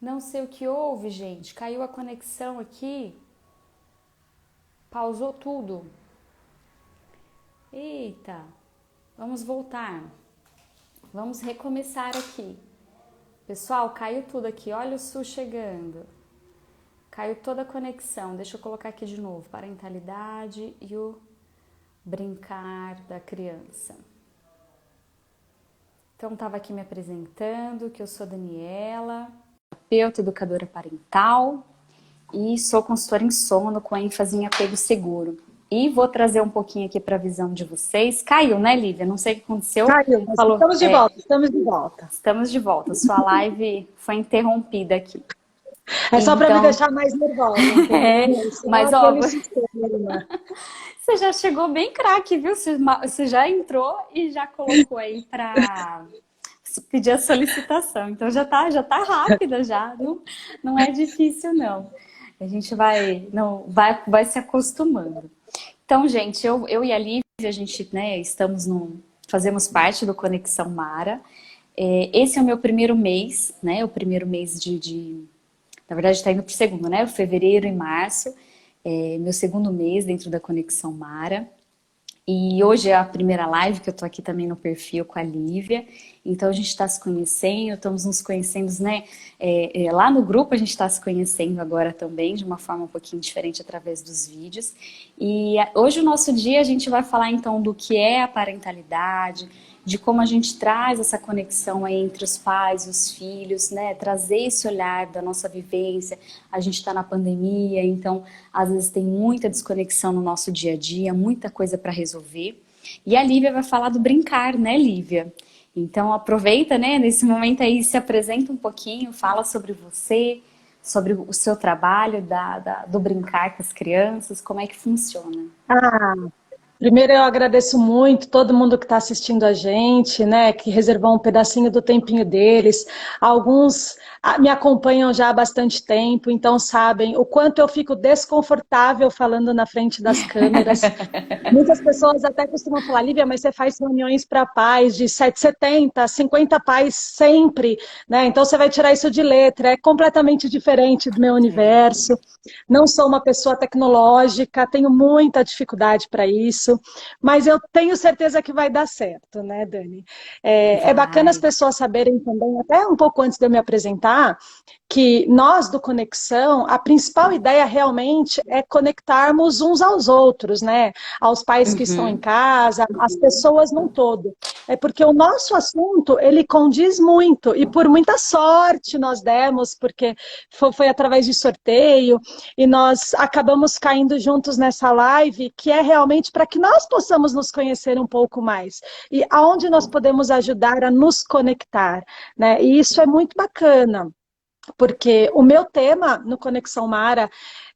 Não sei o que houve, gente. Caiu a conexão aqui. Pausou tudo. Eita, vamos voltar. Vamos recomeçar aqui. Pessoal, caiu tudo aqui. Olha o Sul chegando. Caiu toda a conexão. Deixa eu colocar aqui de novo. Parentalidade e o brincar da criança. Então, estava aqui me apresentando, que eu sou Daniela, terapeuta, educadora parental e sou consultora em sono com ênfase em apego seguro. E vou trazer um pouquinho aqui para a visão de vocês. Caiu, né, Lívia? Não sei o que aconteceu. Caiu, mas Falou, estamos de volta, estamos de volta. estamos de volta. Sua live foi interrompida aqui. É só para me Então, deixar mais nervosa, entendeu? É só mas ó, aquele sistema. você já chegou bem craque, viu? Você já entrou e já colocou aí para pedir a solicitação. Então já tá rápida já, não é difícil não. A gente vai se acostumando. Então, gente, eu e a Lívia, a gente, né, fazemos parte do Conexão Mara. Esse é o meu primeiro mês, né? O primeiro mês na verdade, está indo para o segundo, né? Fevereiro e março. Meu segundo mês dentro da Conexão Mara. E hoje é a primeira live que eu tô aqui também no perfil com a Lívia. Então a gente está se conhecendo, estamos nos conhecendo, né? Lá no grupo a gente está se conhecendo agora também, de uma forma um pouquinho diferente através dos vídeos. E hoje o nosso dia a gente vai falar então do que é a parentalidade, de como a gente traz essa conexão aí entre os pais e os filhos, né? Trazer esse olhar da nossa vivência. A gente está na pandemia, então às vezes tem muita desconexão no nosso dia a dia, muita coisa para resolver. E a Lívia vai falar do brincar, né, Lívia? Então aproveita, né, nesse momento aí, se apresenta um pouquinho, fala sobre você, sobre o seu trabalho do brincar com as crianças, como é que funciona. Ah, primeiro eu agradeço muito todo mundo que está assistindo a gente, né, que reservou um pedacinho do tempinho deles. Alguns me acompanham já há bastante tempo, então sabem o quanto eu fico desconfortável falando na frente das câmeras. Muitas pessoas até costumam falar, Lívia, mas você faz reuniões para pais de 70, 50 pais sempre, né? Então você vai tirar isso de letra, é completamente diferente do meu universo. Não sou uma pessoa tecnológica, tenho muita dificuldade para isso, mas eu tenho certeza que vai dar certo, né, Dani? É bacana as Vai. pessoas saberem também, até um pouco antes de eu me apresentar, que nós do Conexão, a principal ideia realmente é conectarmos uns aos outros, né? Aos pais que estão em Uhum. casa, às pessoas num todo. É porque o nosso assunto, ele condiz muito, e por muita sorte nós demos, porque foi através de sorteio, e nós acabamos caindo juntos nessa live, que é realmente para que nós possamos nos conhecer um pouco mais, e aonde nós podemos ajudar a nos conectar, né? E isso é muito bacana. Porque o meu tema no Conexão Mara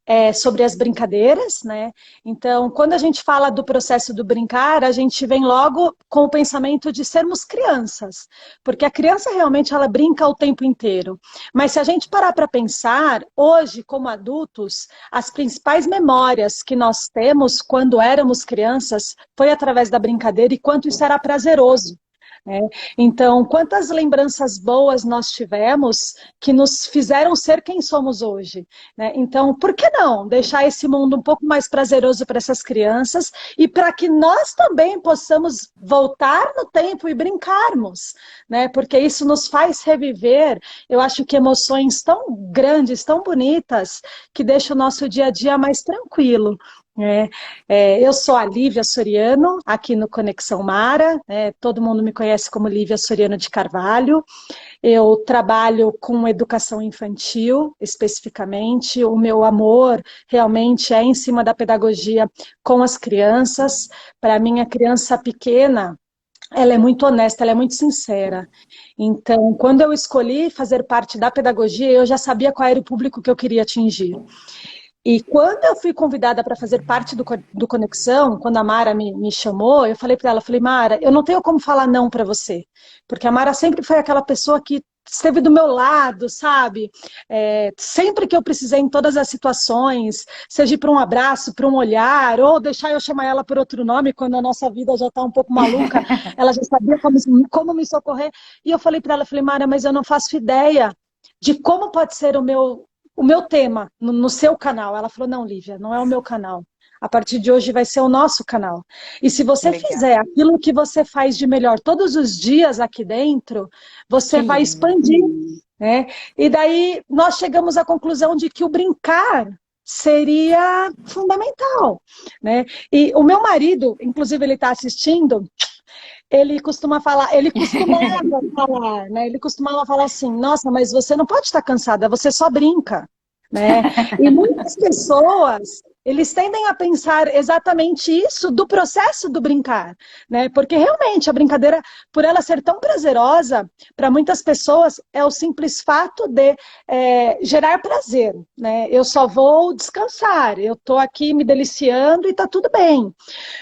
é sobre as brincadeiras, né? Então, quando a gente fala do processo do brincar, a gente vem logo com o pensamento de sermos crianças, porque a criança realmente ela brinca o tempo inteiro. Mas se a gente parar para pensar, hoje, como adultos, as principais memórias que nós temos quando éramos crianças foi através da brincadeira e quanto isso era prazeroso. Né? Então, quantas lembranças boas nós tivemos que nos fizeram ser quem somos hoje? Né? Então, por que não deixar esse mundo um pouco mais prazeroso para essas crianças e para que nós também possamos voltar no tempo e brincarmos? Né? Porque isso nos faz reviver, eu acho que emoções tão grandes, tão bonitas, que deixa o nosso dia a dia mais tranquilo. Eu sou a Lívia Soriano, aqui no Conexão Mara, todo mundo me conhece como Lívia Soriano de Carvalho. Eu trabalho com educação infantil, especificamente. O meu amor realmente é em cima da pedagogia com as crianças. Para mim, a criança pequena, ela é muito honesta, ela é muito sincera. Então, quando eu escolhi fazer parte da pedagogia, eu já sabia qual era o público que eu queria atingir. E quando eu fui convidada para fazer parte do Conexão, quando a Mara me chamou, eu falei para ela, falei, Mara, eu não tenho como falar não para você, porque a Mara sempre foi aquela pessoa que esteve do meu lado, sabe? Sempre que eu precisei em todas as situações, seja para um abraço, para um olhar, ou deixar eu chamar ela por outro nome, quando a nossa vida já está um pouco maluca, ela já sabia como me socorrer. E eu falei para ela, falei, Mara, mas eu não faço ideia de como pode ser o meu tema no seu canal. Ela falou, não, Lívia, não é o meu canal. A partir de hoje vai ser o nosso canal. E se você Legal. fizer aquilo que você faz de melhor todos os dias aqui dentro, Que você vai lindo. expandir, né? E daí nós chegamos à conclusão de que o brincar seria fundamental, né? E o meu marido, inclusive ele está assistindo, ele costuma falar, ele costumava falar, né? Ele costumava falar assim, nossa, mas você não pode estar cansada, você só brinca, né? E muitas pessoas, eles tendem a pensar exatamente isso do processo do brincar, né? Porque realmente a brincadeira, por ela ser tão prazerosa, para muitas pessoas é o simples fato de gerar prazer, né? Eu só vou descansar, eu estou aqui me deliciando e está tudo bem.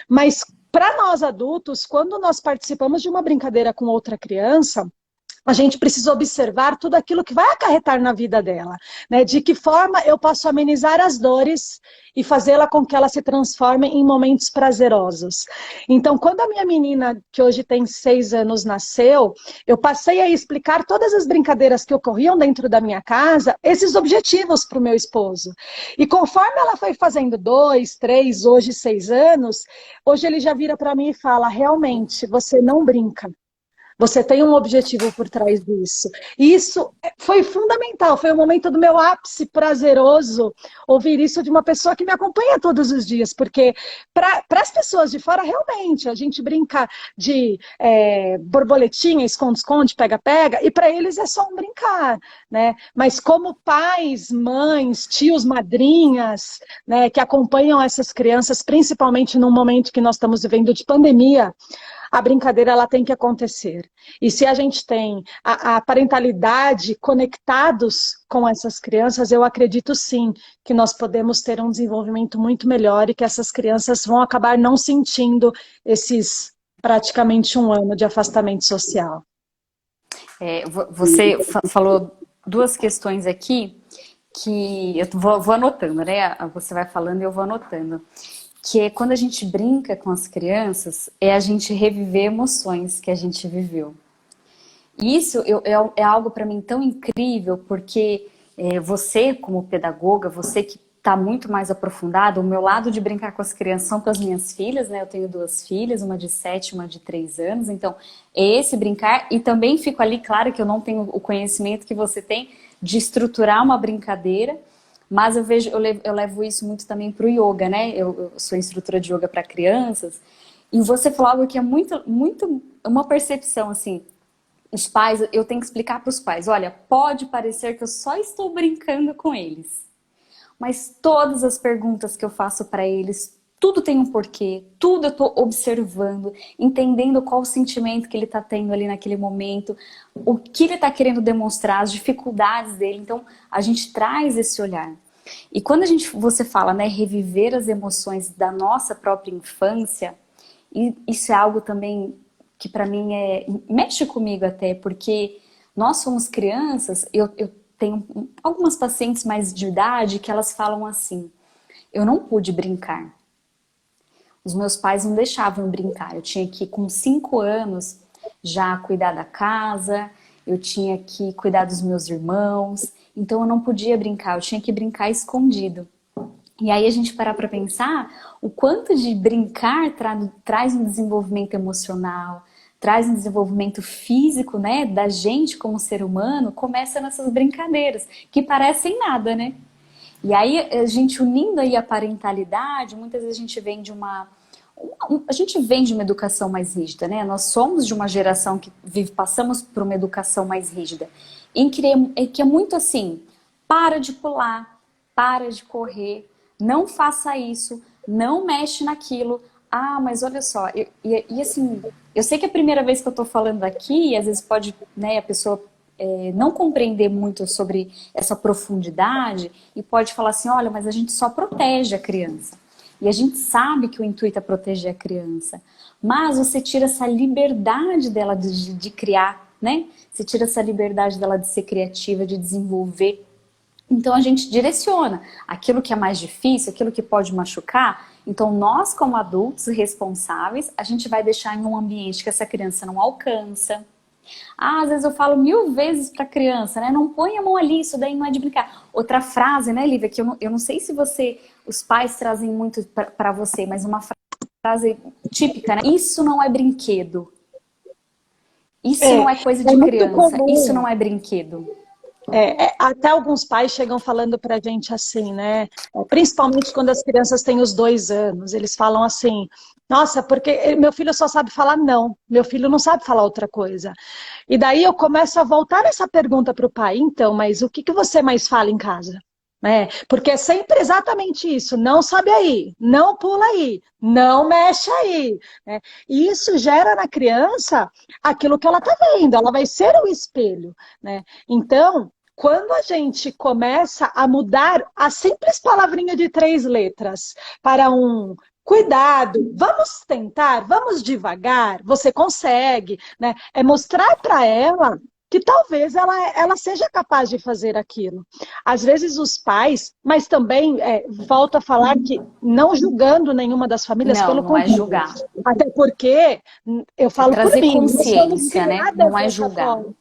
Mas para nós adultos, quando nós participamos de uma brincadeira com outra criança, a gente precisa observar tudo aquilo que vai acarretar na vida dela, né? De que forma eu posso amenizar as dores e fazê-la com que ela se transforme em momentos prazerosos. Então, quando a minha menina, que hoje tem 6 anos, nasceu, eu passei a explicar todas as brincadeiras que ocorriam dentro da minha casa, esses objetivos para o meu esposo. E conforme ela foi fazendo 2, 3, hoje 6 anos, hoje ele já vira para mim e fala, realmente, você não brinca. Você tem um objetivo por trás disso. E isso foi fundamental, foi o momento do meu ápice prazeroso ouvir isso de uma pessoa que me acompanha todos os dias, porque para as pessoas de fora, realmente, a gente brinca de borboletinha, esconde-esconde, pega-pega, e para eles é só um brincar, né? Mas como pais, mães, tios, madrinhas, né, que acompanham essas crianças, principalmente num momento que nós estamos vivendo de pandemia, a brincadeira ela tem que acontecer. E se a gente tem a parentalidade conectados com essas crianças, eu acredito sim que nós podemos ter um desenvolvimento muito melhor e que essas crianças vão acabar não sentindo esses praticamente um ano de afastamento social. Você falou duas questões aqui que eu vou anotando, né? Você vai falando e eu vou anotando. Que é quando a gente brinca com as crianças, é a gente reviver emoções que a gente viveu. E isso é algo para mim tão incrível, porque você, como pedagoga, você que está muito mais aprofundado, o meu lado de brincar com as crianças são com as minhas filhas, né? Eu tenho 2 filhas, uma de 7, uma de 3 anos, então é esse brincar, e também fico ali, claro que eu não tenho o conhecimento que você tem de estruturar uma brincadeira, mas eu levo isso muito também para o yoga, né? Eu sou instrutora de yoga para crianças, e você falou algo que é muito uma percepção, assim, os pais, eu tenho que explicar para os pais, olha, pode parecer que eu só estou brincando com eles, mas todas as perguntas que eu faço para eles, tudo tem um porquê, tudo eu estou observando, entendendo qual o sentimento que ele está tendo ali naquele momento, o que ele está querendo demonstrar, as dificuldades dele. Então, a gente traz esse olhar. E quando você fala, né, reviver as emoções da nossa própria infância, e isso é algo também que para mim mexe comigo até, porque nós somos crianças, eu tenho algumas pacientes mais de idade que elas falam assim, eu não pude brincar. Os meus pais não deixavam eu brincar. Eu tinha que, com 5 anos, já cuidar da casa, eu tinha que cuidar dos meus irmãos, então eu não podia brincar, eu tinha que brincar escondido. E aí a gente parar para pensar o quanto de brincar traz um desenvolvimento emocional, traz um desenvolvimento físico, né, da gente como ser humano, começa nessas brincadeiras, que parecem nada, né? E aí a gente unindo aí a parentalidade, muitas vezes a gente vem de uma educação mais rígida, né? Nós somos de uma geração que passamos por uma educação mais rígida, que é muito assim, para de pular, para de correr, não faça isso, não mexe naquilo. Ah, mas olha só, e assim, eu sei que é a primeira vez que eu tô falando aqui, e às vezes pode, né, a pessoa não compreender muito sobre essa profundidade e pode falar assim, olha, mas a gente só protege a criança. E a gente sabe que o intuito é proteger a criança. Mas você tira essa liberdade dela de criar, né? Você tira essa liberdade dela de ser criativa, de desenvolver. Então a gente direciona aquilo que é mais difícil, aquilo que pode machucar. Então nós, como adultos responsáveis, a gente vai deixar em um ambiente que essa criança não alcança. Ah, às vezes eu falo 1000 vezes pra criança, né? Não põe a mão ali, isso daí não é de brincar. Outra frase, né, Lívia, que eu não sei se os pais trazem muito pra você, mas uma frase típica, né? Isso não é brinquedo. Isso É, não é coisa é de muito criança. Isso comum. não é brinquedo. Até alguns pais chegam falando para a gente assim, né? Principalmente quando as crianças têm os 2 anos, eles falam assim: nossa, porque meu filho só sabe falar não, meu filho não sabe falar outra coisa. E daí eu começo a voltar essa pergunta para o pai: então, mas o que que você mais fala em casa? Né? Porque é sempre exatamente isso: não sobe aí, não pula aí, não mexe aí. Né? E isso gera na criança aquilo que ela está vendo, ela vai ser o espelho. Né? Então, quando a gente começa a mudar a simples palavrinha de 3 letras para um cuidado, vamos tentar, vamos devagar, você consegue, né? É mostrar para ela que talvez ela seja capaz de fazer aquilo. Às vezes os pais, mas também volto a falar que não julgando nenhuma das famílias, Não, pelo não é contrário. julgar. Até porque eu É falo por trazer mim, nós fomos consciência, né? Não criadas é dessa julgar. forma.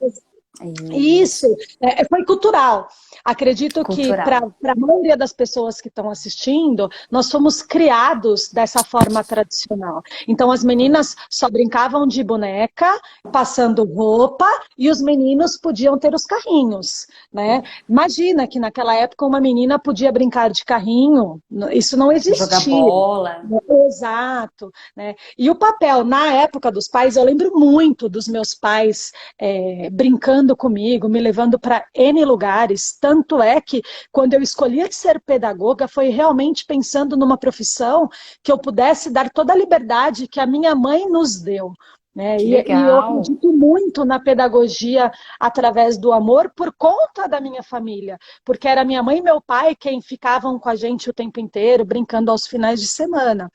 Isso, Isso. foi cultural. Acredito que para Cultural. a maioria das pessoas que estão assistindo, nós fomos criados dessa forma tradicional. Então, as meninas só brincavam de boneca, passando roupa, e os meninos podiam ter os carrinhos, né? Imagina que naquela época uma menina podia brincar de carrinho, isso não Jogar existia. bola. Exato, né? E o papel, na época dos pais, eu lembro muito dos meus pais brincando comigo, me levando para N lugares. Tanto é que, quando eu escolhi ser pedagoga, foi realmente pensando numa profissão que eu pudesse dar toda a liberdade que a minha mãe nos deu. Né? Que E eu legal. acredito muito na pedagogia através do amor por conta da minha família, porque era minha mãe e meu pai quem ficavam com a gente o tempo inteiro, brincando aos finais de semana.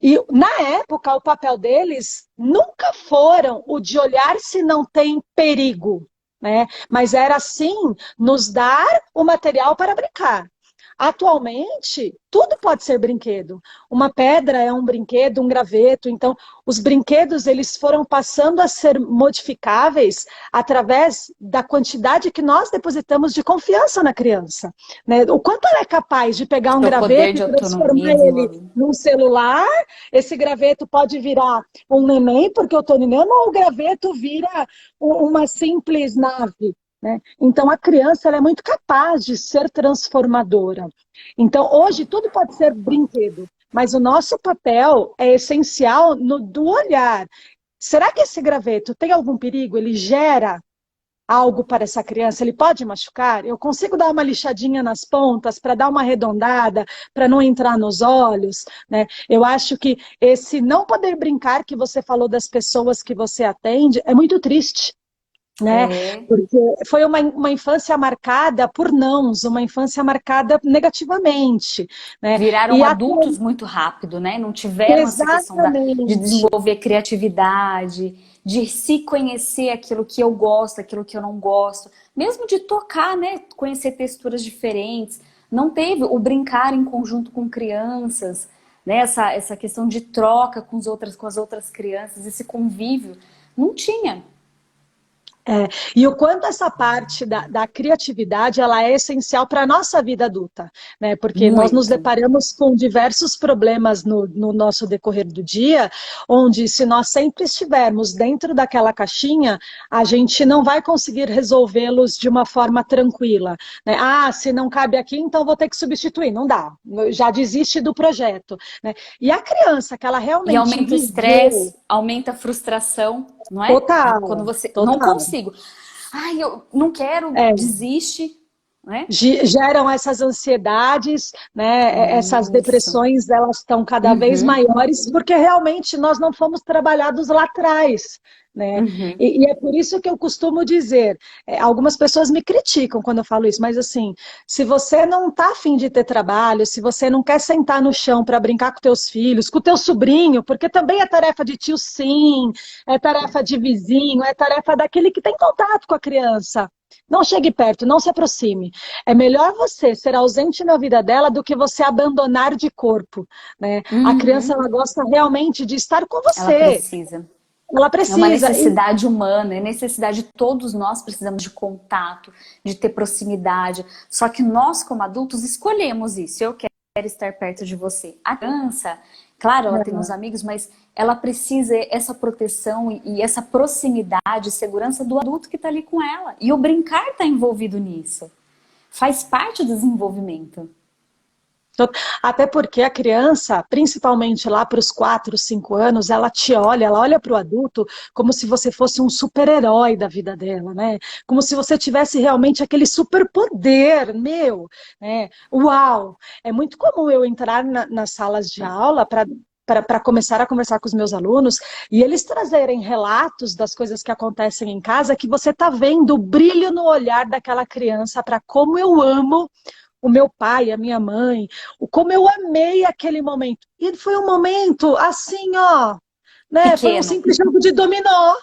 E, na época, o papel deles nunca foram o de olhar se não tem perigo, né? Mas era, sim, nos dar o material para brincar. Atualmente, tudo pode ser brinquedo. Uma pedra é um brinquedo, um graveto. Então, os brinquedos eles foram passando a ser modificáveis através da quantidade que nós depositamos de confiança na criança. Né? O quanto ela é capaz de pegar um Seu poder graveto e de transformar autonomia, ele desenvolvimento. num celular, esse graveto pode virar um neném, porque eu estou neném, ou o graveto vira uma simples nave. Né? Então, a criança ela é muito capaz de ser transformadora. Então, hoje, tudo pode ser brinquedo, mas o nosso papel é essencial no do olhar. Será que esse graveto tem algum perigo? Ele gera algo para essa criança? Ele pode machucar? Eu consigo dar uma lixadinha nas pontas para dar uma arredondada, para não entrar nos olhos? Né? Eu acho que esse não poder brincar que você falou das pessoas que você atende é muito triste. Né? É. Porque foi uma infância marcada por nãos, uma infância marcada negativamente. Né? Viraram E até adultos muito rápido, né? Não tiveram essa questão de exatamente. desenvolver criatividade, de se conhecer aquilo que eu gosto, aquilo que eu não gosto, mesmo de tocar, né? Conhecer texturas diferentes. Não teve o brincar em conjunto com crianças, né? Essa questão de troca com as outras crianças, esse convívio. Não tinha. E o quanto essa parte da criatividade ela é essencial para a nossa vida adulta, né? Porque nós nos Muito. deparamos com diversos problemas no nosso decorrer do dia, onde se nós sempre estivermos dentro daquela caixinha, a gente não vai conseguir resolvê-los de uma forma tranquila. Né? Ah, se não cabe aqui, então vou ter que substituir. Não dá, já desiste do projeto. Né? E a criança que ela E realmente aumenta o viveu, estresse, aumenta a frustração, não é? Quando total, você não total. consigo. Ai, eu não quero, É, desiste, né? geram essas ansiedades, né? Essas Isso. depressões, elas estão cada vez Uhum, maiores, porque realmente nós não fomos trabalhados lá atrás. Né? uhum. E é por isso que eu costumo dizer, algumas pessoas me criticam quando eu falo isso, mas assim, se você não está afim de ter trabalho, se você não quer sentar no chão para brincar com teus filhos, com teu sobrinho, porque também é tarefa de tio sim, é tarefa de vizinho, é tarefa daquele que tem contato com a criança. Não chegue perto, não se aproxime. É melhor você ser ausente na vida dela do que você abandonar de corpo. Né? A criança Uhum. ela gosta realmente de estar com Ela você. precisa. Ela É uma precisa. necessidade humana, é necessidade, todos nós precisamos de contato, de ter proximidade. Só que nós, como adultos, escolhemos isso. Eu quero estar perto de você. A criança, claro, ela tem os amigos, mas ela precisa essa proteção e essa proximidade, segurança do adulto que está ali com ela. E o brincar está envolvido nisso. Faz parte do desenvolvimento. Até porque a criança, principalmente lá para os 4, 5 anos, ela te olha, ela olha para o adulto como se você fosse um super-herói da vida dela, né? Como se você tivesse realmente aquele superpoder, meu, né? Uau! É muito comum eu entrar nas salas de aula para começar a conversar com os meus alunos e eles trazerem relatos das coisas que acontecem em casa, que você está vendo o brilho no olhar daquela criança para como eu amo o meu pai, a minha mãe, como eu amei aquele momento. E foi um momento assim, ó, né? Foi um Pequeno. simples jogo de dominó.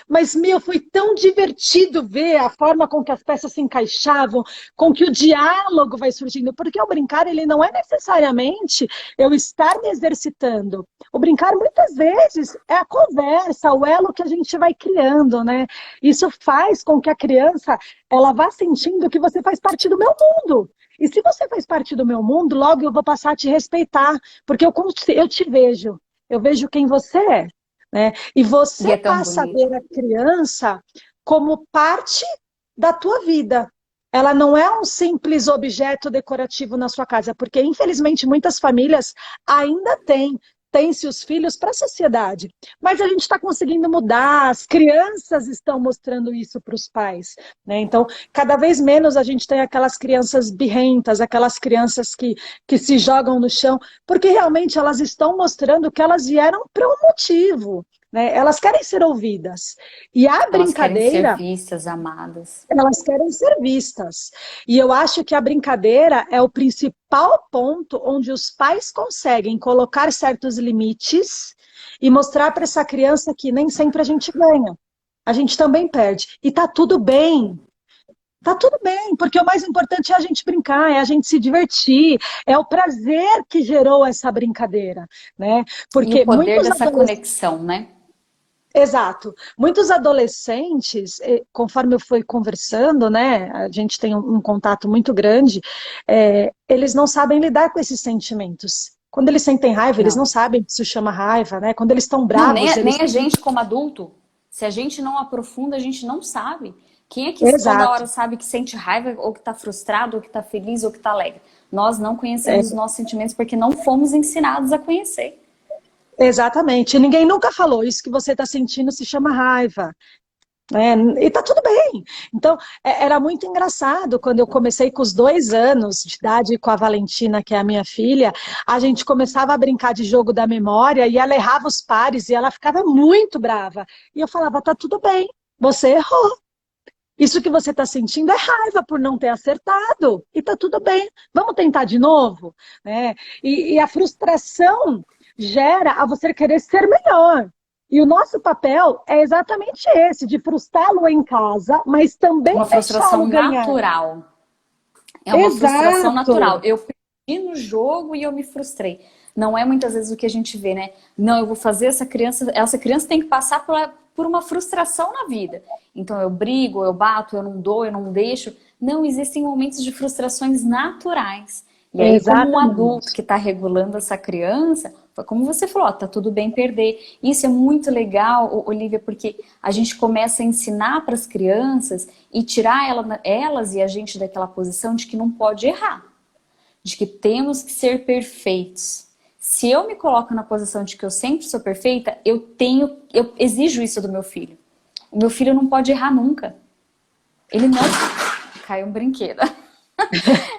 Mas, meu, foi tão divertido ver a forma com que as peças se encaixavam, com que o diálogo vai surgindo, porque o brincar, ele não é necessariamente eu estar me exercitando. O brincar, muitas vezes, é a conversa, o elo que a gente vai criando, né? Isso faz com que a criança, ela vá sentindo que você faz parte do meu mundo. E se você faz parte do meu mundo, logo eu vou passar a te respeitar, porque eu te vejo, eu vejo quem você é. Né? E E você é tão passa a bonito. ver a criança como parte da tua vida. Ela não é um simples objeto decorativo na sua casa, porque infelizmente muitas famílias ainda têm-se os filhos para a sociedade. Mas a gente está conseguindo mudar, as crianças estão mostrando isso para os pais. Né? Então, cada vez menos a gente tem aquelas crianças birrentas, aquelas crianças que se jogam no chão, porque realmente elas estão mostrando que elas vieram para um motivo. Né? Elas querem ser ouvidas. E a Elas querem ser brincadeira, vistas, amadas. elas querem ser vistas. E eu acho que a brincadeira é o principal ponto onde os pais conseguem colocar certos limites e mostrar para essa criança que nem sempre a gente ganha. A gente também perde. E tá tudo bem. Tá tudo bem, porque o mais importante é a gente brincar, é a gente se divertir, é o prazer que gerou essa brincadeira, né? E o Porque poder muitos dessa adolescentes. conexão, né? Exato. Muitos adolescentes, conforme eu fui conversando, né, a gente tem um contato muito grande, eles não sabem lidar com esses sentimentos. Quando eles sentem raiva, eles não Não. sabem que isso chama raiva, né? Quando eles estão Não, bravos, nem eles... a gente como adulto. Se a gente não aprofunda, a gente não sabe. Quem é que toda Exato. hora sabe que sente raiva, ou que está frustrado, ou que está feliz, ou que está alegre? Nós não conhecemos os nossos sentimentos porque não fomos ensinados a conhecer. Exatamente. Ninguém nunca falou isso que você está sentindo se chama raiva. E tá tudo bem. Então, era muito engraçado quando eu comecei com os 2 anos de idade com a Valentina, que é a minha filha, a gente começava a brincar de jogo da memória e ela errava os pares e ela ficava muito brava. E eu falava, tá tudo bem, você errou. Isso que você está sentindo é raiva por não ter acertado. E tá tudo bem. Vamos tentar de novo? Né? E a frustração gera a você querer ser melhor. E o nosso papel é exatamente esse, de frustrá-lo em casa, mas também Uma deixá-lo frustração ganhar. natural. É uma frustração Exato. natural. Eu perdi no jogo e eu me frustrei. Não é muitas vezes o que a gente vê, né? Não, eu vou fazer essa criança tem que passar por uma frustração na vida. Então eu brigo, eu bato, eu não dou, eu não deixo. Não, existem momentos de frustrações naturais. E aí, como um adulto Exatamente. que está regulando essa criança, foi como você falou, ó, tá tudo bem perder. Isso é muito legal, Olivia, porque a gente começa a ensinar para as crianças e tirar elas e a gente daquela posição de que não pode errar, de que temos que ser perfeitos. Se eu me coloco na posição de que eu sempre sou perfeita, eu exijo isso do meu filho. O meu filho não pode errar nunca. Ele não... Caiu um brinquedo.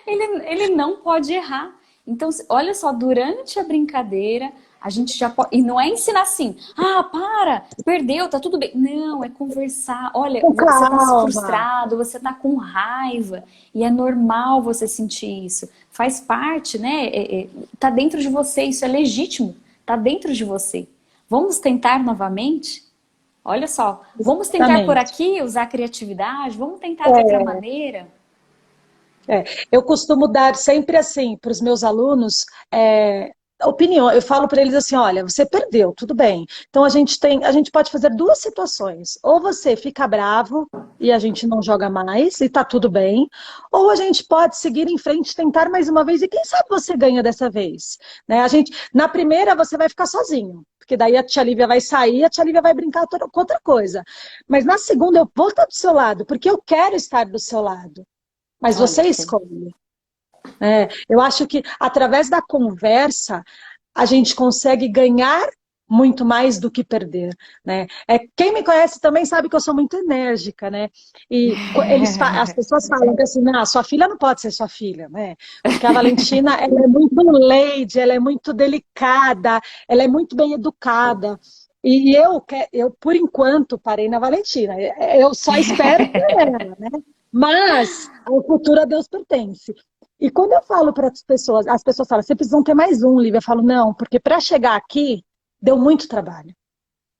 Ele não pode errar. Então, olha só, durante a brincadeira, a gente já pode... E não é ensinar assim, para, perdeu, tá tudo bem. Não, é conversar. Olha, Com você tá calma. frustrado, você tá com raiva. E é normal você sentir isso. Faz parte, né? Tá dentro de você, isso é legítimo. Tá dentro de você. Vamos tentar novamente? Olha só, vamos tentar por Exatamente. aqui, usar a criatividade, vamos tentar de outra maneira. Eu costumo dar sempre assim para os meus alunos, opinião. Eu falo para eles assim, olha, você perdeu, tudo bem. Então a gente pode fazer duas situações. Ou você fica bravo e a gente não joga mais e tá tudo bem, ou a gente pode seguir em frente, tentar mais uma vez e quem sabe você ganha dessa vez, né? Na primeira você vai ficar sozinho, porque daí a tia Lívia vai sair, a tia Lívia vai brincar com outra coisa. Mas na segunda eu vou estar do seu lado, porque eu quero estar do seu lado. Mas Olha você que escolhe. Eu acho que através da conversa a gente consegue ganhar muito mais do que perder, né? Quem me conhece também sabe que eu sou muito enérgica, né? E as pessoas falam que assim, não, sua filha não pode ser sua filha, né? Porque a Valentina, ela é muito lady, ela é muito delicada, ela é muito bem educada. E eu, por enquanto, parei na Valentina. Eu só espero ter ela, né? Mas o futuro a Deus pertence. E quando eu falo para as pessoas falam, você precisa ter mais um, Lívia. Eu falo, não, porque para chegar aqui deu muito trabalho.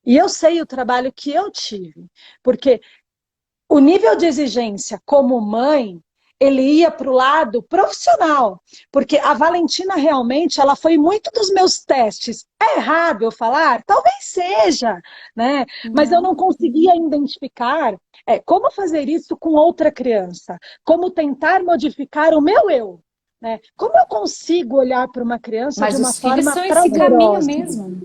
E eu sei o trabalho que eu tive, porque o nível de exigência como mãe, ele ia para o lado profissional, porque a Valentina realmente, ela foi muito dos meus testes. É errado eu falar? Talvez seja, né? Mas eu não não. conseguia identificar como fazer isso com outra criança, como tentar modificar o meu eu. Né? Como eu consigo olhar para uma criança de Mas uma os filhos forma são esse caminho prazerosa? mesmo. Né?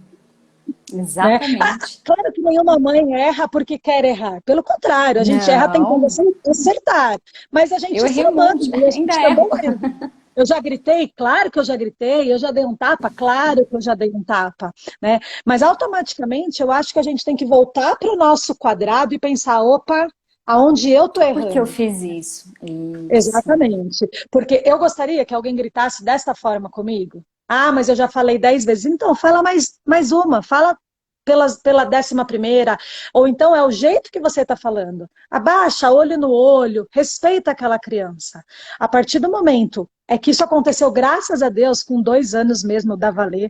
Exatamente. Claro que nenhuma mãe erra porque quer errar. Pelo contrário, a gente erra tentando Não. acertar. Mas a gente Eu é errei ser um humano monte, e a ainda gente também erro. erra. Eu já gritei? Claro que eu já gritei. Eu já dei um tapa? Claro que eu já dei um tapa. Né? Mas automaticamente eu acho que a gente tem que voltar para o nosso quadrado e pensar, opa, aonde eu estou Por que eu errando? fiz isso? Isso. Exatamente. Porque eu gostaria que alguém gritasse desta forma comigo. Ah, mas eu já falei 10 vezes. Então, fala mais uma. Fala pela 11ª. Ou então é o jeito que você está falando. Abaixa, olho no olho. Respeita aquela criança. A partir do momento que isso aconteceu, graças a Deus, com 2 anos mesmo da Valê,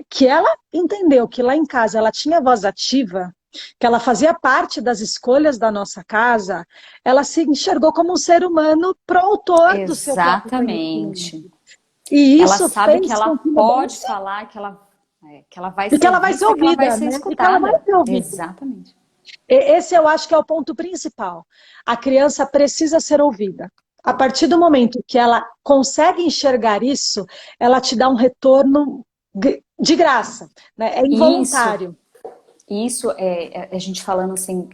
que ela entendeu que lá em casa ela tinha voz ativa, que ela fazia parte das escolhas da nossa casa, ela se enxergou como um ser humano proautor do seu próprio conhecimento. Exatamente. E Ela isso sabe que fez ela com que pode mudasse falar, que ela vai e que ser ela vai ser vista, que ela vai ouvida, ser né? E que ela vai escutada. ser ouvida. Exatamente. Esse eu acho que é o ponto principal. A criança precisa ser ouvida. A partir do momento que ela consegue enxergar isso, ela te dá um retorno de graça, né? É Isso, involuntário. isso é a gente falando assim,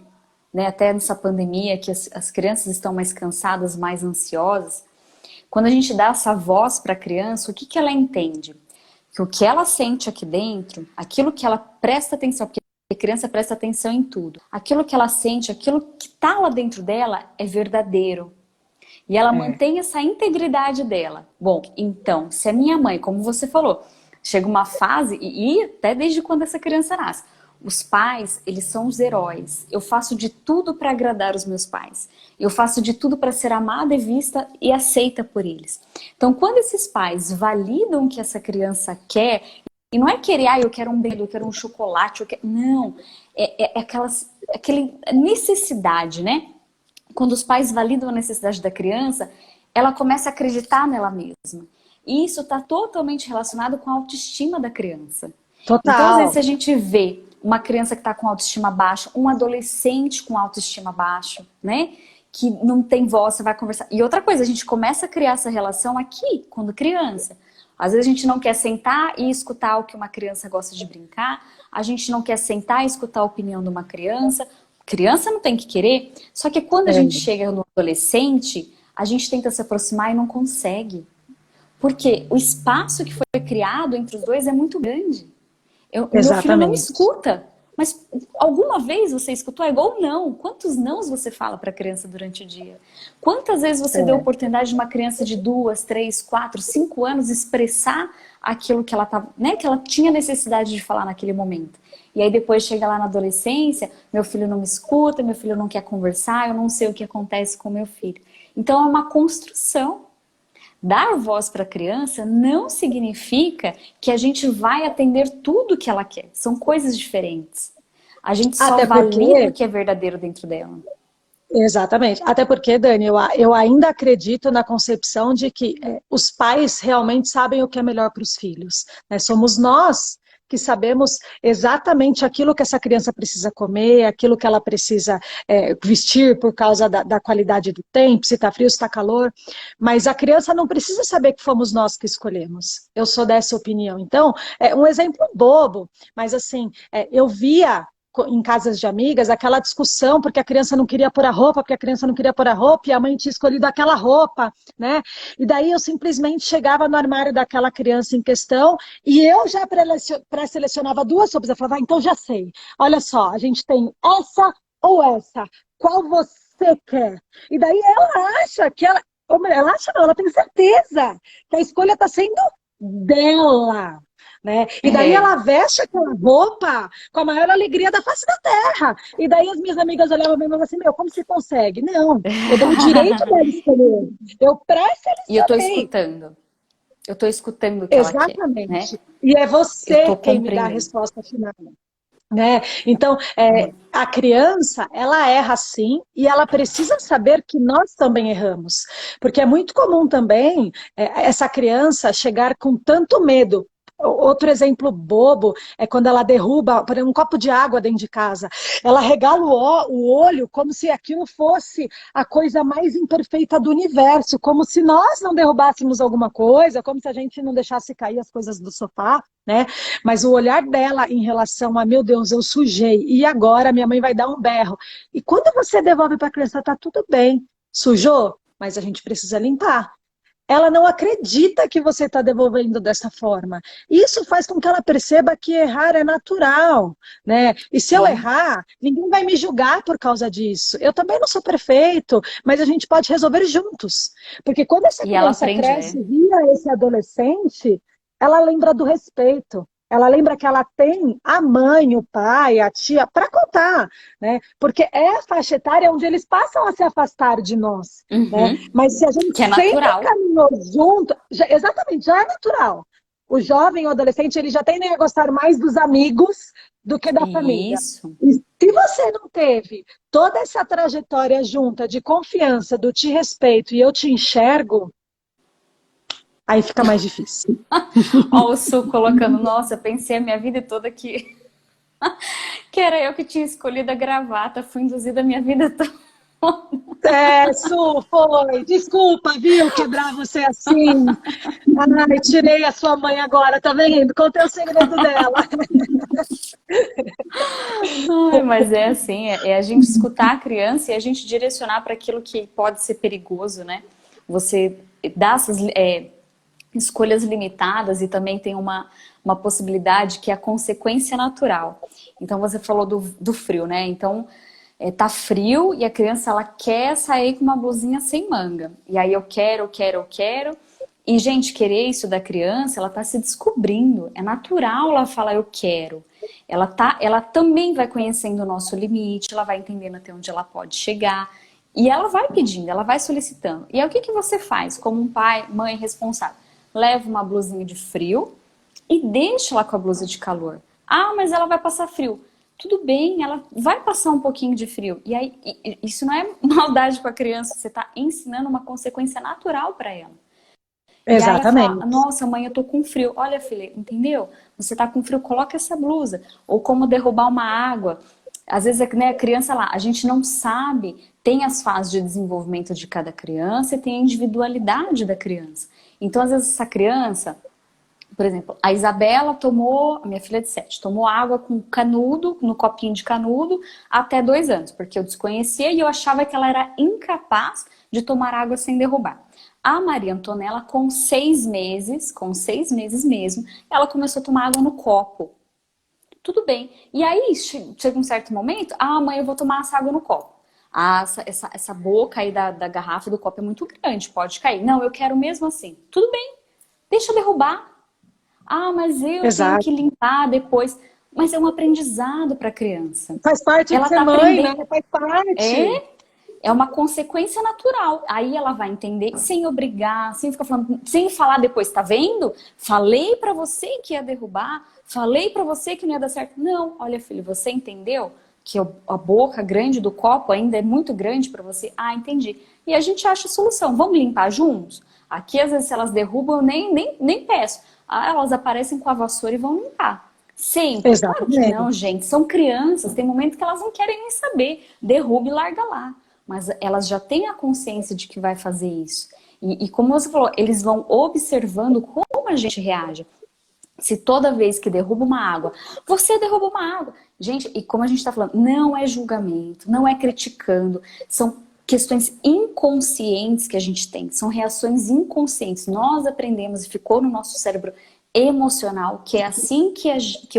né, até nessa pandemia, que as crianças estão mais cansadas, mais ansiosas. Quando a gente dá essa voz para a criança, o que que ela entende? Que o que ela sente aqui dentro, aquilo que ela presta atenção, porque a criança presta atenção em tudo, aquilo que ela sente, aquilo que está lá dentro dela é verdadeiro. E ela É. mantém essa integridade dela. Bom, então, se a minha mãe, como você falou, chega uma fase, e até desde quando essa criança nasce, os pais, eles são os heróis. Eu faço de tudo para agradar os meus pais. Eu faço de tudo para ser amada e vista e aceita por eles. Então, quando esses pais validam o que essa criança quer, e não é querer, eu quero um brinquedo, eu quero um chocolate, não. Aquela necessidade, né? Quando os pais validam a necessidade da criança, ela começa a acreditar nela mesma. E isso está totalmente relacionado com a autoestima da criança. Então, às vezes, Total. a gente vê uma criança que está com autoestima baixa, um adolescente com autoestima baixa, né? Que não tem voz, você vai conversar. E outra coisa, a gente começa a criar essa relação aqui, quando criança. Às vezes a gente não quer sentar e escutar o que uma criança gosta de brincar, a gente não quer sentar e escutar a opinião de uma criança. Criança não tem que querer, só que quando a É, gente chega no adolescente, a gente tenta se aproximar e não consegue. Porque o espaço que foi criado entre os dois é muito grande. O meu filho não me exatamente. escuta. Mas alguma vez você escutou? É igual não. Quantos nãos você fala para a criança durante o dia? Quantas vezes você deu a É. oportunidade de uma criança de 2, 3, 4, 5 anos expressar aquilo que ela tava, né, que ela tinha necessidade de falar naquele momento? E aí depois chega lá na adolescência, meu filho não me escuta, meu filho não quer conversar, eu não sei o que acontece com meu filho. Então é uma construção. Dar voz para a criança não significa que a gente vai atender tudo que ela quer. São coisas diferentes. A gente só Até valida o porque que é verdadeiro dentro dela. Exatamente. Até porque, Dani, eu ainda acredito na concepção de que os pais realmente sabem o que é melhor para os filhos, né? Somos nós que sabemos exatamente aquilo que essa criança precisa comer, aquilo que ela precisa vestir por causa da qualidade do tempo, se está frio, se está calor. Mas a criança não precisa saber que fomos nós que escolhemos. Eu sou dessa opinião. Então, é um exemplo bobo, mas assim, eu via em casas de amigas, aquela discussão porque a criança não queria pôr a roupa, porque a criança não queria pôr a roupa e a mãe tinha escolhido aquela roupa, né? E daí eu simplesmente chegava no armário daquela criança em questão e eu já pré-selecionava duas roupas. Eu falava, então já sei. Olha só, a gente tem essa ou essa. Qual você quer? E daí ela acha que ela acha não, ela tem certeza que a escolha está sendo dela. Né? E daí É. ela veste aquela roupa com a maior alegria da face da terra. E daí as minhas amigas olhavam para mim e falavam assim, meu, como você consegue? Não, eu dei o direito dela escolher. Eu E eu tô pré-selecionei. escutando. Eu tô escutando o que ela quer, né? Exatamente. E é Eu você tô quem me dá a compreendendo. resposta final. Né? Então, a criança, ela erra sim, e ela precisa saber que nós também erramos. Porque é muito comum também essa criança chegar com tanto medo. Outro exemplo bobo é quando ela derruba, por exemplo, um copo de água dentro de casa. Ela regala o olho como se aquilo fosse a coisa mais imperfeita do universo, como se nós não derrubássemos alguma coisa, como se a gente não deixasse cair as coisas do sofá, né? Mas o olhar dela em relação a, meu Deus, eu sujei, e agora minha mãe vai dar um berro. E quando você devolve para a criança, tá tudo bem, sujou, mas a gente precisa limpar. Ela não acredita que você está devolvendo dessa forma. Isso faz com que ela perceba que errar é natural, né? E se eu Sim. errar, ninguém vai me julgar por causa disso. Eu também não sou perfeito, mas a gente pode resolver juntos. Porque quando essa E ela criança aprende, cresce e vira esse adolescente, ela lembra do respeito. Ela lembra que ela tem a mãe, o pai, a tia para contar, né? Porque é a faixa etária onde eles passam a se afastar de nós, né? uhum, Mas se a gente que é sempre natural. caminhou junto, exatamente, já é natural. O jovem ou adolescente, ele já tende a gostar mais dos amigos do que da família. Isso. E se você não teve toda essa trajetória junta de confiança, do te respeito e eu te enxergo, aí fica mais difícil. Ó, o Su colocando, nossa, eu pensei a minha vida toda que era eu que tinha escolhido a gravata, fui induzida a minha vida toda. Su, foi. Desculpa, viu, quebrar você assim. Ai, tirei a sua mãe agora, tá vendo? Contei o segredo dela. Ai, mas é assim, é a gente escutar a criança e a gente direcionar para aquilo que pode ser perigoso, né? Você dá essas escolhas limitadas e também tem uma possibilidade que é a consequência natural. Então você falou do frio, né? Então tá frio e a criança ela quer sair com uma blusinha sem manga. E aí eu quero, eu quero, eu quero. E, gente, querer isso da criança, ela tá se descobrindo. É natural ela falar eu quero. Ela também vai conhecendo o nosso limite, ela vai entendendo até onde ela pode chegar. E ela vai pedindo, ela vai solicitando. E aí o que você faz como um pai, mãe responsável? Leva uma blusinha de frio e deixa ela com a blusa de calor. Ah, mas ela vai passar frio. Tudo bem, ela vai passar um pouquinho de frio. E aí, isso não é maldade com a criança, você está ensinando uma consequência natural para ela. E aí ela fala, Exatamente. nossa mãe, eu tô com frio. Olha, filha, entendeu? Você tá com frio, coloca essa blusa. Ou como derrubar uma água. Às vezes, né, a criança lá, a gente não sabe, tem as fases de desenvolvimento de cada criança e tem a individualidade da criança. Então, às vezes, essa criança, por exemplo, a Isabela tomou, a minha filha de 7, tomou água com canudo, no copinho de canudo, até 2 anos, porque eu desconhecia e eu achava que ela era incapaz de tomar água sem derrubar. A Maria Antonella, com 6 meses mesmo, ela começou a tomar água no copo. Tudo bem. E aí, chega um certo momento, mãe, eu vou tomar essa água no copo. Essa boca aí da garrafa do copo é muito grande, pode cair. Não, eu quero mesmo assim. Tudo bem, deixa eu derrubar. Mas eu tenho que Exato. limpar depois. Mas é um aprendizado para a criança. Faz parte de Ela ser está mãe, né? aprendendo. Faz parte. É uma consequência natural. Aí ela vai entender sem obrigar, sem ficar falando, sem falar depois, tá vendo? Falei para você que ia derrubar, falei para você que não ia dar certo. Não, olha, filho, você entendeu? que a boca grande do copo ainda é muito grande para você. Ah, entendi. E a gente acha a solução. Vamos limpar juntos? Aqui, às vezes, se elas derrubam, eu nem peço. Ah, elas aparecem com a vassoura e vão limpar. Sempre. Claro que Exatamente. não, gente. São crianças. Tem momentos que elas não querem nem saber. Derruba e larga lá. Mas elas já têm a consciência de que vai fazer isso. E como você falou, eles vão observando como a gente reage. Se toda vez que derruba uma água, você derruba uma água. Gente, e como a gente está falando, não é julgamento, não é criticando, são questões inconscientes que a gente tem, são reações inconscientes. Nós aprendemos e ficou no nosso cérebro emocional que é assim que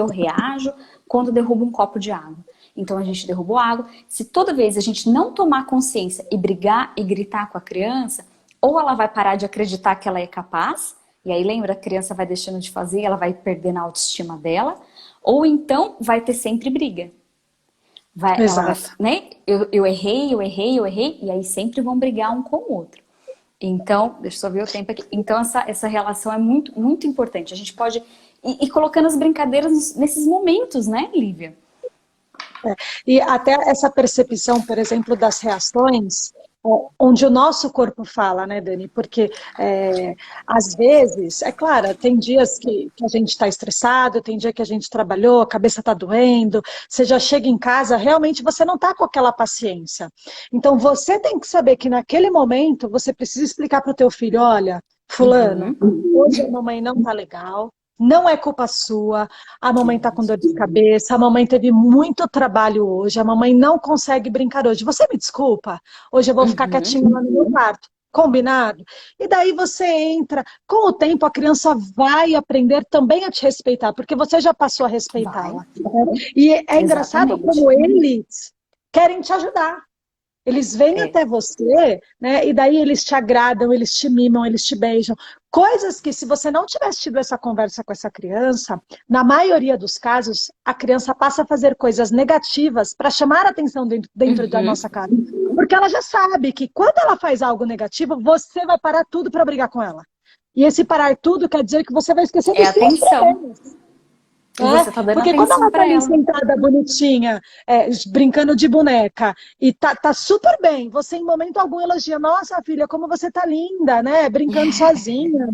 eu reajo quando derrubo um copo de água. Então a gente derrubou água. Se toda vez a gente não tomar consciência e brigar e gritar com a criança, ou ela vai parar de acreditar que ela é capaz, e aí lembra, a criança vai deixando de fazer, ela vai perdendo a autoestima dela, ou então vai ter sempre briga. Ela vai, né? Eu errei, e aí sempre vão brigar um com o outro. Então, deixa eu só ver o tempo aqui. Então essa relação é muito, muito importante. A gente pode ir colocando as brincadeiras nesses momentos, né, Lívia? E até essa percepção, por exemplo, das reações, onde o nosso corpo fala, né, Dani? Porque, às vezes, é claro, tem dias que a gente está estressado, tem dia que a gente trabalhou, a cabeça está doendo, você já chega em casa, realmente você não está com aquela paciência. Então, você tem que saber que naquele momento, você precisa explicar para o teu filho, olha, fulano, hoje a mamãe não está legal, não é culpa sua, a mamãe está com dor de cabeça, a mamãe teve muito trabalho hoje, a mamãe não consegue brincar hoje. Você me desculpa? Hoje eu vou ficar quietinha lá no meu quarto. Combinado? E daí você entra, com o tempo a criança vai aprender também a te respeitar, porque você já passou a respeitá-la. E é engraçado como eles querem te ajudar. Eles vêm até você, né? E daí eles te agradam, eles te mimam, eles te beijam. Coisas que, se você não tivesse tido essa conversa com essa criança, na maioria dos casos, a criança passa a fazer coisas negativas para chamar a atenção dentro da nossa casa. Porque ela já sabe que quando ela faz algo negativo, você vai parar tudo para brigar com ela. E esse parar tudo quer dizer que você vai esquecer dos seus problemas. Você tá dando porque quando ela tá ali sentada bonitinha, brincando de boneca, e tá super bem, você em momento algum elogia, nossa filha, como você tá linda, né? Brincando sozinha.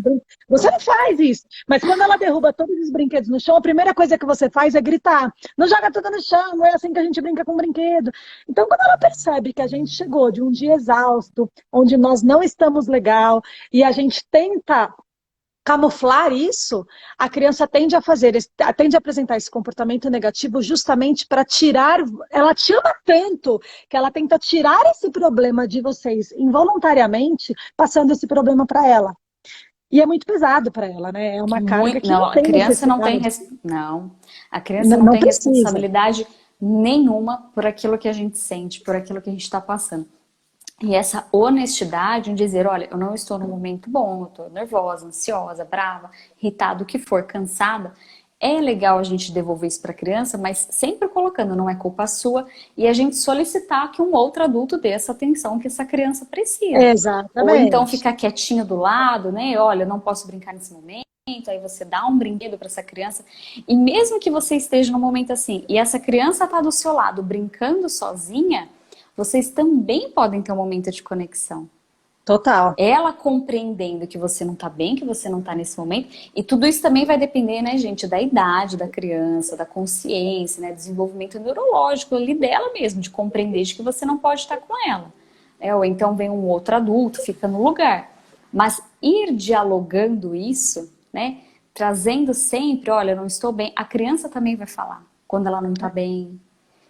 Você não faz isso. Mas quando ela derruba todos os brinquedos no chão, a primeira coisa que você faz é gritar. Não joga tudo no chão, não é assim que a gente brinca com brinquedo. Então, quando ela percebe que a gente chegou de um dia exausto, onde nós não estamos legal, e a gente tenta camuflar isso, a criança tende a apresentar esse comportamento negativo justamente para tirar, ela te ama tanto que ela tenta tirar esse problema de vocês involuntariamente, passando esse problema para ela. E é muito pesado para ela, né? É uma carga que não tem criança não tem a criança não tem responsabilidade nenhuma por aquilo que a gente sente, por aquilo que a gente está passando. E essa honestidade em dizer, olha, eu não estou num momento bom, eu estou nervosa, ansiosa, brava, irritada, o que for, cansada. É legal a gente devolver isso para a criança, mas sempre colocando, não é culpa sua, e a gente solicitar que um outro adulto dê essa atenção que essa criança precisa. Exatamente. Ou então ficar quietinho do lado, né? Olha, não posso brincar nesse momento. Aí você dá um brinquedo para essa criança. E mesmo que você esteja num momento assim, e essa criança está do seu lado brincando sozinha, vocês também podem ter um momento de conexão. Total. Ela compreendendo que você não tá bem, que você não tá nesse momento. E tudo isso também vai depender, né, gente, da idade da criança, da consciência, né, desenvolvimento neurológico ali dela mesmo, de compreender de que você não pode estar com ela. Ou então vem um outro adulto, fica no lugar. Mas ir dialogando isso, né, trazendo sempre, olha, eu não estou bem. A criança também vai falar quando ela não tá bem,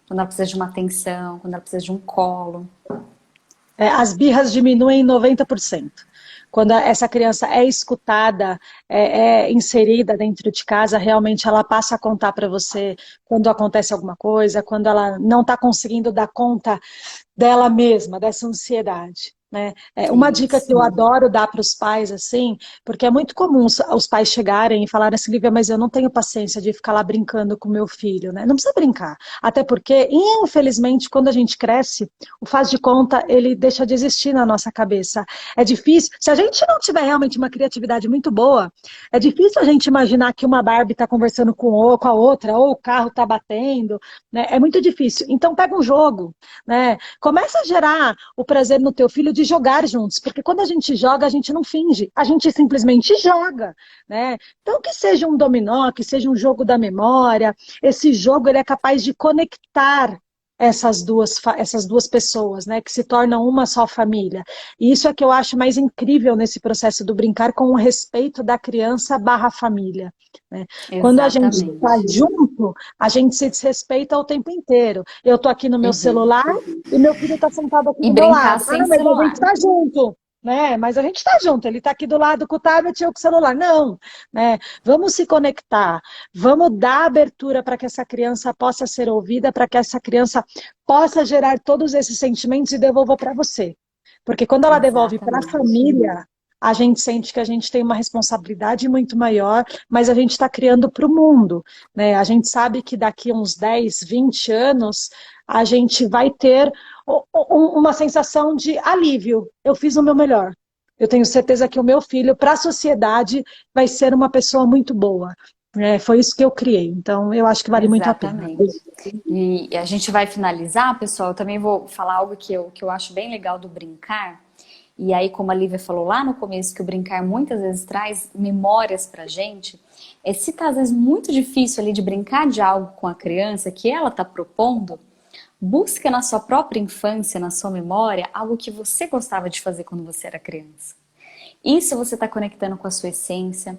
quando ela precisa de uma atenção, quando ela precisa de um colo. As birras diminuem em 90%. Quando essa criança é escutada, é inserida dentro de casa, realmente ela passa a contar para você quando acontece alguma coisa, quando ela não está conseguindo dar conta dela mesma, dessa ansiedade. né? Uma dica que Isso. eu adoro dar para os pais, assim, porque é muito comum os pais chegarem e falarem assim, Lívia, mas eu não tenho paciência de ficar lá brincando com meu filho, né? Não precisa brincar. Até porque, infelizmente, quando a gente cresce, o faz de conta, ele deixa de existir na nossa cabeça. É difícil, se a gente não tiver realmente uma criatividade muito boa, é difícil a gente imaginar que uma Barbie está conversando com a outra, ou o carro está batendo, né? É muito difícil. Então, pega um jogo, né? Começa a gerar o prazer no teu filho de jogar juntos, porque quando a gente joga, a gente não finge, a gente simplesmente joga, né? Então, que seja um dominó, que seja um jogo da memória, esse jogo ele é capaz de conectar essas duas pessoas, né, que se tornam uma só família. E isso é que eu acho mais incrível nesse processo do brincar com o respeito da criança barra família, né? Quando a gente está Exatamente. junto, a gente se desrespeita o tempo inteiro. Eu estou aqui no meu Uhum. celular e meu filho está sentado aqui E do meu brincar lado. Ah, sem mas a gente celular. está junto. Né? Mas a gente está junto, ele está aqui do lado com o tablet e eu com o celular. Não, né? Vamos se conectar, vamos dar abertura para que essa criança possa ser ouvida, para que essa criança possa gerar todos esses sentimentos e devolva para você. Porque quando ela devolve para a Exatamente. família, a gente sente que a gente tem uma responsabilidade muito maior, mas a gente está criando para o mundo, né? A gente sabe que daqui a uns 10, 20 anos, a gente vai ter uma sensação de alívio. Eu fiz o meu melhor. Eu tenho certeza que o meu filho, para a sociedade, vai ser uma pessoa muito boa. Foi isso que eu criei. Então, eu acho que vale muito a pena. Exatamente. E a gente vai finalizar, pessoal. Eu também vou falar algo que eu acho bem legal do brincar. E aí, como a Lívia falou lá no começo, que o brincar muitas vezes traz memórias pra gente. Se tá às vezes muito difícil ali de brincar de algo com a criança que ela tá propondo, busca na sua própria infância, na sua memória, algo que você gostava de fazer quando você era criança. Isso você está conectando com a sua essência,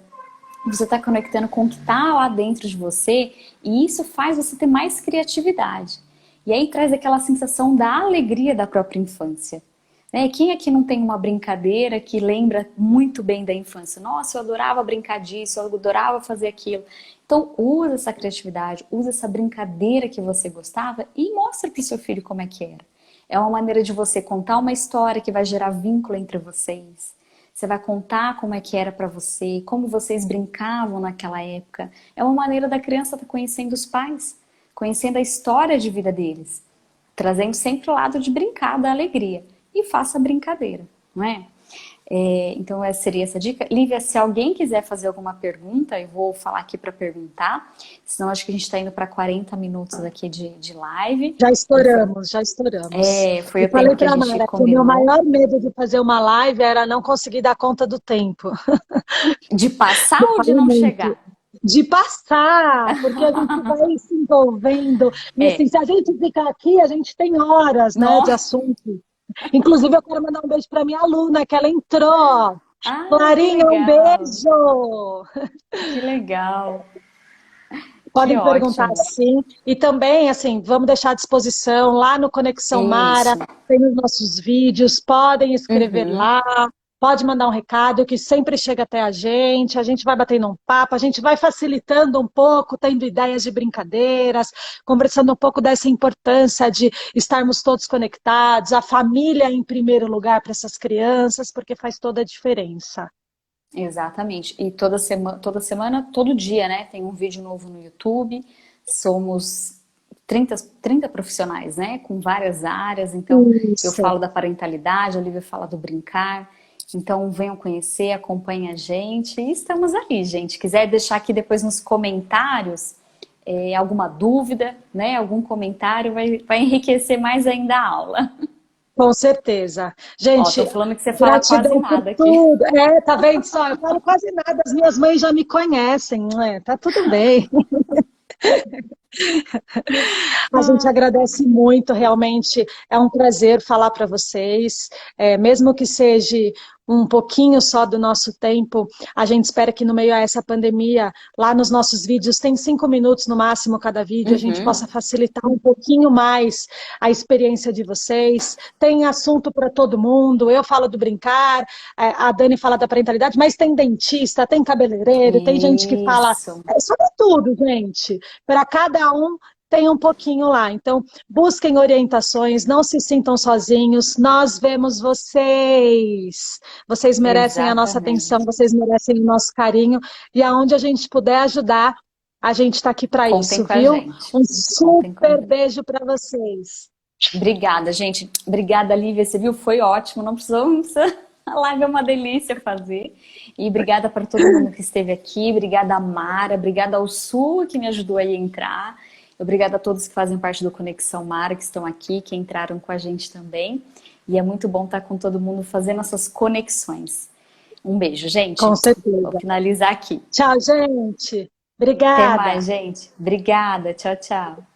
você está conectando com o que está lá dentro de você, e isso faz você ter mais criatividade. E aí traz aquela sensação da alegria da própria infância. Né? Quem aqui não tem uma brincadeira que lembra muito bem da infância? Nossa, eu adorava brincar disso, eu adorava fazer aquilo. Então, usa essa criatividade, usa essa brincadeira que você gostava e mostra para o seu filho como é que era. É uma maneira de você contar uma história que vai gerar vínculo entre vocês. Você vai contar como é que era para você, como vocês brincavam naquela época. É uma maneira da criança estar conhecendo os pais, conhecendo a história de vida deles, trazendo sempre o lado de brincar, da alegria. E faça brincadeira, não é? Então essa seria essa dica. Lívia, se alguém quiser fazer alguma pergunta, eu vou falar aqui para perguntar, senão acho que a gente está indo para 40 minutos aqui de live. Já estouramos, já estouramos. Foi Eu o tempo falei que a para a gente Mara que o meu combinou. maior medo de fazer uma live era não conseguir dar conta do tempo. De passar Eu ou de falo não muito. chegar? De passar, porque a gente vai se envolvendo. E assim, É. se a gente ficar aqui, a gente tem horas, né, de Nossa. assunto. Inclusive, eu quero mandar um beijo para minha aluna, que ela entrou. Ah, que Clarinha, um legal. beijo! Que legal. Que Podem perguntar ótimo. sim. E também, assim, vamos deixar à disposição lá no Conexão Mara, Isso. tem os nossos vídeos, podem escrever Uhum. lá, pode mandar um recado que sempre chega até a gente vai batendo um papo, a gente vai facilitando um pouco, tendo ideias de brincadeiras, conversando um pouco dessa importância de estarmos todos conectados, a família em primeiro lugar para essas crianças, porque faz toda a diferença. Exatamente. E toda semana, todo dia, né? Tem um vídeo novo no YouTube. Somos 30 profissionais, né? Com várias áreas. Então, eu Isso. falo da parentalidade, a Olivia fala do brincar. Então, venham conhecer, acompanhem a gente. E estamos aí, gente. Quiser deixar aqui depois nos comentários alguma dúvida, né? Algum comentário vai enriquecer mais ainda a aula. Com certeza. Ó, Gente, tô falando que você fala quase gratidão por nada aqui. tudo. Tá vendo só? Eu falo quase nada, as minhas mães já me conhecem, não é? Tá tudo bem. A gente agradece muito, realmente é um prazer falar para vocês, mesmo que seja um pouquinho só do nosso tempo, a gente espera que no meio a essa pandemia, lá nos nossos vídeos, tem 5 minutos no máximo cada vídeo, a gente Uhum. possa facilitar um pouquinho mais a experiência de vocês, tem assunto para todo mundo, eu falo do brincar, a Dani fala da parentalidade, mas tem dentista, tem cabeleireiro, tem gente que fala Isso. sobre tudo, gente, para cada um tem um pouquinho lá. Então, busquem orientações, não se sintam sozinhos, nós vemos vocês. Vocês merecem a nossa atenção, Exatamente. vocês merecem o nosso carinho, e aonde a gente puder ajudar, a gente está aqui para Contem isso, com a viu? gente. Um Contem com a super gente. beijo para vocês. Obrigada, gente. Obrigada, Lívia. Você viu? Foi ótimo. Não precisa. A live é uma delícia fazer. E obrigada para todo mundo que esteve aqui. Obrigada a Mara. Obrigada ao Sul que me ajudou aí a entrar. Obrigada a todos que fazem parte do Conexão Mara, que estão aqui, que entraram com a gente também. E é muito bom estar com todo mundo fazendo essas conexões. Um beijo, Com gente. Vou certeza. finalizar aqui. Tchau, gente. Até Obrigada. mais, gente. Obrigada. Tchau, tchau.